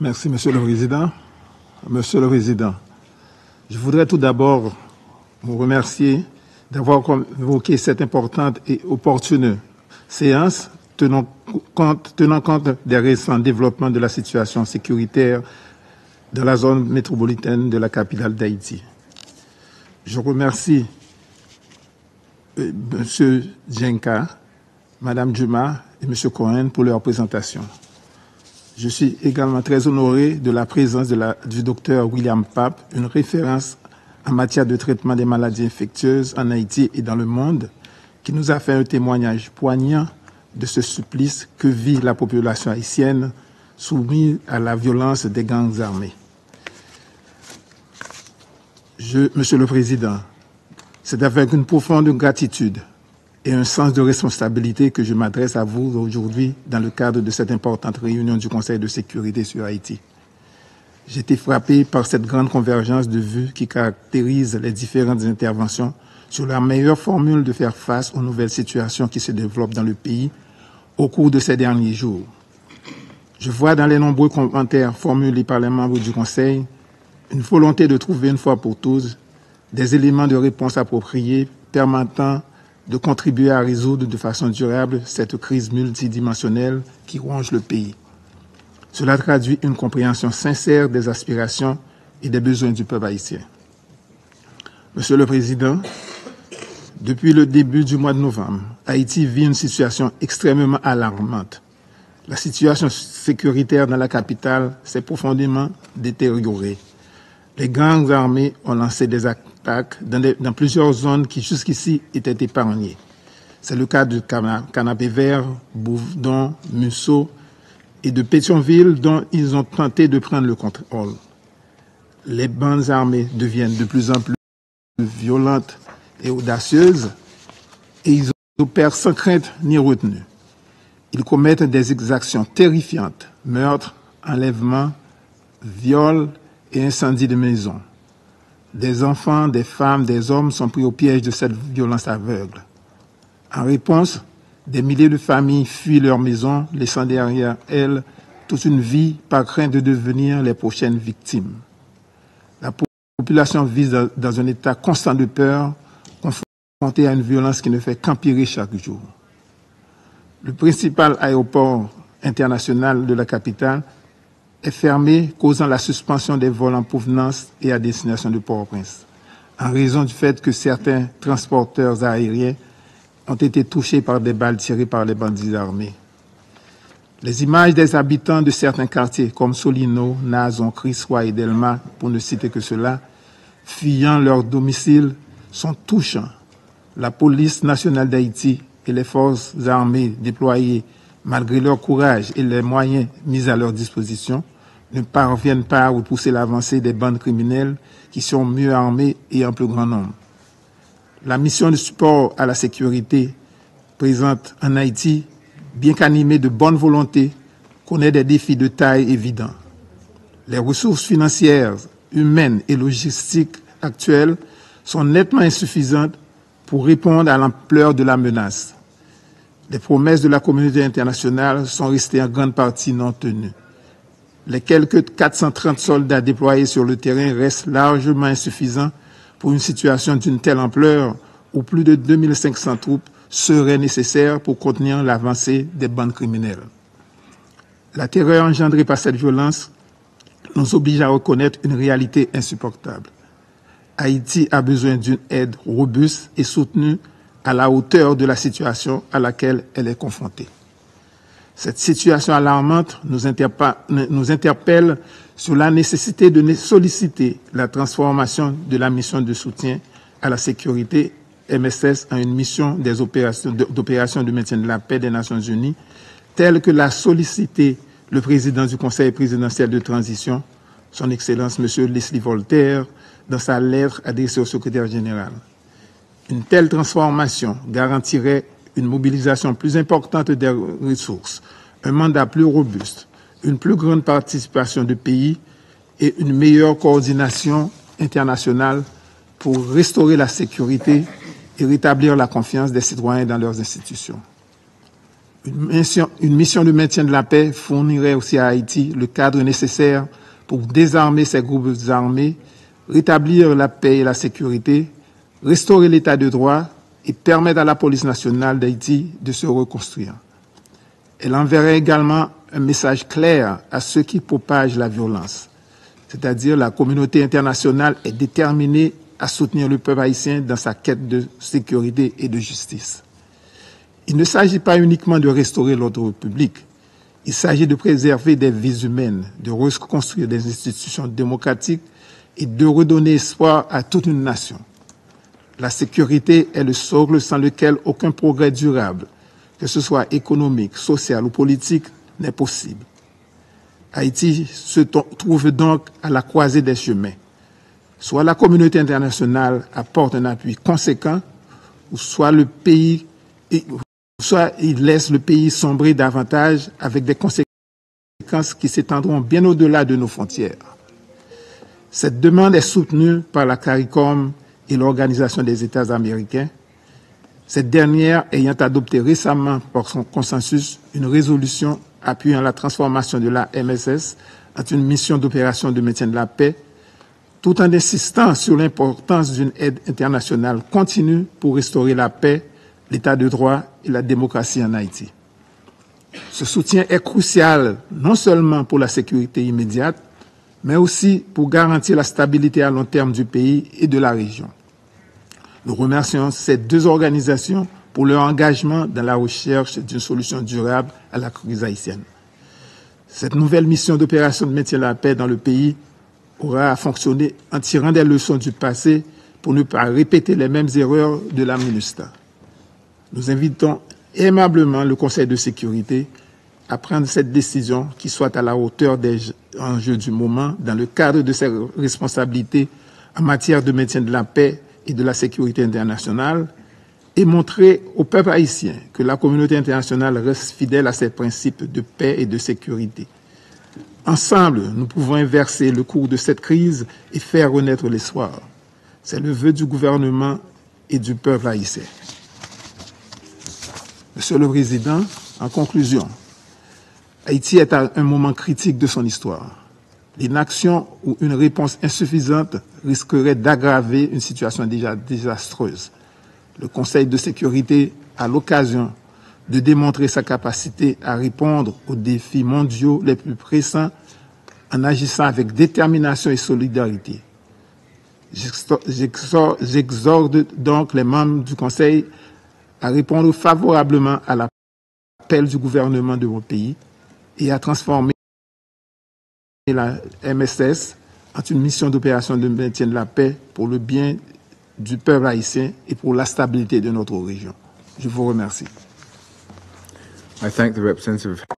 Merci, Monsieur le Président. Monsieur le Président, je voudrais tout d'abord vous remercier d'avoir convoqué cette importante et opportune séance tenant compte des récents développements de la situation sécuritaire dans la zone métropolitaine de la capitale d'Haïti. Je remercie M. Djenka, Mme Juma et M. Cohen pour leur présentation. Je suis également très honoré de la présence du docteur William Pape, une référence en matière de traitement des maladies infectieuses en Haïti et dans le monde, qui nous a fait un témoignage poignant de ce supplice que vit la population haïtienne soumise à la violence des gangs armés. Monsieur le Président, c'est avec une profonde gratitude et un sens de responsabilité que je m'adresse à vous aujourd'hui dans le cadre de cette importante réunion du Conseil de sécurité sur Haïti. J'ai été frappé par cette grande convergence de vues qui caractérise les différentes interventions sur la meilleure formule de faire face aux nouvelles situations qui se développent dans le pays au cours de ces derniers jours. Je vois dans les nombreux commentaires formulés par les membres du Conseil une volonté de trouver une fois pour tous des éléments de réponse appropriés permettant de contribuer à résoudre de façon durable cette crise multidimensionnelle qui ronge le pays. Cela traduit une compréhension sincère des aspirations et des besoins du peuple haïtien. Monsieur le Président, depuis le début du mois de novembre, Haïti vit une situation extrêmement alarmante. La situation sécuritaire dans la capitale s'est profondément détériorée. Les gangs armés ont lancé des attaques dans plusieurs zones qui jusqu'ici étaient épargnées. C'est le cas de Canapé Vert, Bourdon, Musso et de Pétionville dont ils ont tenté de prendre le contrôle. Les bandes armées deviennent de plus en plus violentes et audacieuses et ils opèrent sans crainte ni retenue. Ils commettent des exactions terrifiantes, meurtres, enlèvements, viols et incendies de maisons. Des enfants, des femmes, des hommes sont pris au piège de cette violence aveugle. En réponse, des milliers de familles fuient leur maison, laissant derrière elles toute une vie par crainte de devenir les prochaines victimes. La population vit dans un état constant de peur, confrontée à une violence qui ne fait qu'empirer chaque jour. Le principal aéroport international de la capitale est fermé, causant la suspension des vols en provenance et à destination de Port-au-Prince, en raison du fait que certains transporteurs aériens ont été touchés par des balles tirées par les bandits armés. Les images des habitants de certains quartiers, comme Solino, Nazon, Crissois et Delma, pour ne citer que cela, fuyant leur domicile, sont touchants. La police nationale d'Haïti et les forces armées déployées, malgré leur courage et les moyens mis à leur disposition, ne parviennent pas à repousser l'avancée des bandes criminelles qui sont mieux armées et en plus grand nombre. La mission de support à la sécurité présente en Haïti, bien qu'animée de bonne volonté, connaît des défis de taille évidents. Les ressources financières, humaines et logistiques actuelles sont nettement insuffisantes pour répondre à l'ampleur de la menace. Les promesses de la communauté internationale sont restées en grande partie non tenues. Les quelques 430 soldats déployés sur le terrain restent largement insuffisants pour une situation d'une telle ampleur où plus de 2500 troupes seraient nécessaires pour contenir l'avancée des bandes criminelles. La terreur engendrée par cette violence nous oblige à reconnaître une réalité insupportable. Haïti a besoin d'une aide robuste et soutenue à la hauteur de la situation à laquelle elle est confrontée. Cette situation alarmante nous interpelle sur la nécessité de solliciter la transformation de la mission de soutien à la sécurité MSS en une mission d'opération de maintien de la paix des Nations Unies, telle que l'a sollicité le président du Conseil présidentiel de transition, son Excellence M. Leslie Voltaire, dans sa lettre adressée au secrétaire général. Une telle transformation garantirait une mobilisation plus importante des ressources, un mandat plus robuste, une plus grande participation du pays et une meilleure coordination internationale pour restaurer la sécurité et rétablir la confiance des citoyens dans leurs institutions. Une mission de maintien de la paix fournirait aussi à Haïti le cadre nécessaire pour désarmer ces groupes armés, rétablir la paix et la sécurité, restaurer l'état de droit et permettre à la police nationale d'Haïti de se reconstruire. Elle enverrait également un message clair à ceux qui propagent la violence, c'est-à-dire la communauté internationale est déterminée à soutenir le peuple haïtien dans sa quête de sécurité et de justice. Il ne s'agit pas uniquement de restaurer l'ordre public, il s'agit de préserver des vies humaines, de reconstruire des institutions démocratiques et de redonner espoir à toute une nation. La sécurité est le socle sans lequel aucun progrès durable, que ce soit économique, social ou politique, n'est possible. Haïti se trouve donc à la croisée des chemins. Soit la communauté internationale apporte un appui conséquent, ou soit il laisse le pays sombrer davantage avec des conséquences qui s'étendront bien au-delà de nos frontières. Cette demande est soutenue par la CARICOM et l'Organisation des États américains, cette dernière ayant adopté récemment par son consensus une résolution appuyant la transformation de la MSS en une mission d'opération de maintien de la paix, tout en insistant sur l'importance d'une aide internationale continue pour restaurer la paix, l'état de droit et la démocratie en Haïti. Ce soutien est crucial non seulement pour la sécurité immédiate, mais aussi pour garantir la stabilité à long terme du pays et de la région. Nous remercions ces deux organisations pour leur engagement dans la recherche d'une solution durable à la crise haïtienne. Cette nouvelle mission d'opération de maintien de la paix dans le pays aura à fonctionner en tirant des leçons du passé pour ne pas répéter les mêmes erreurs de la MINUSTAH. Nous invitons aimablement le Conseil de sécurité à prendre cette décision qui soit à la hauteur des enjeux du moment dans le cadre de ses responsabilités en matière de maintien de la paix et de la sécurité internationale et montrer au peuple haïtien que la communauté internationale reste fidèle à ses principes de paix et de sécurité. Ensemble, nous pouvons inverser le cours de cette crise et faire renaître l'espoir. C'est le vœu du gouvernement et du peuple haïtien. Monsieur le Président, en conclusion, Haïti est à un moment critique de son histoire. L'inaction ou une réponse insuffisante risquerait d'aggraver une situation déjà désastreuse. Le Conseil de sécurité a l'occasion de démontrer sa capacité à répondre aux défis mondiaux les plus pressants en agissant avec détermination et solidarité. J'exhorte donc les membres du Conseil à répondre favorablement à l'appel du gouvernement de mon pays et à transformer la MSS en une mission d'opération de maintien de la paix pour le bien du peuple haïtien et pour la stabilité de notre région. Je vous remercie. I thank the representative.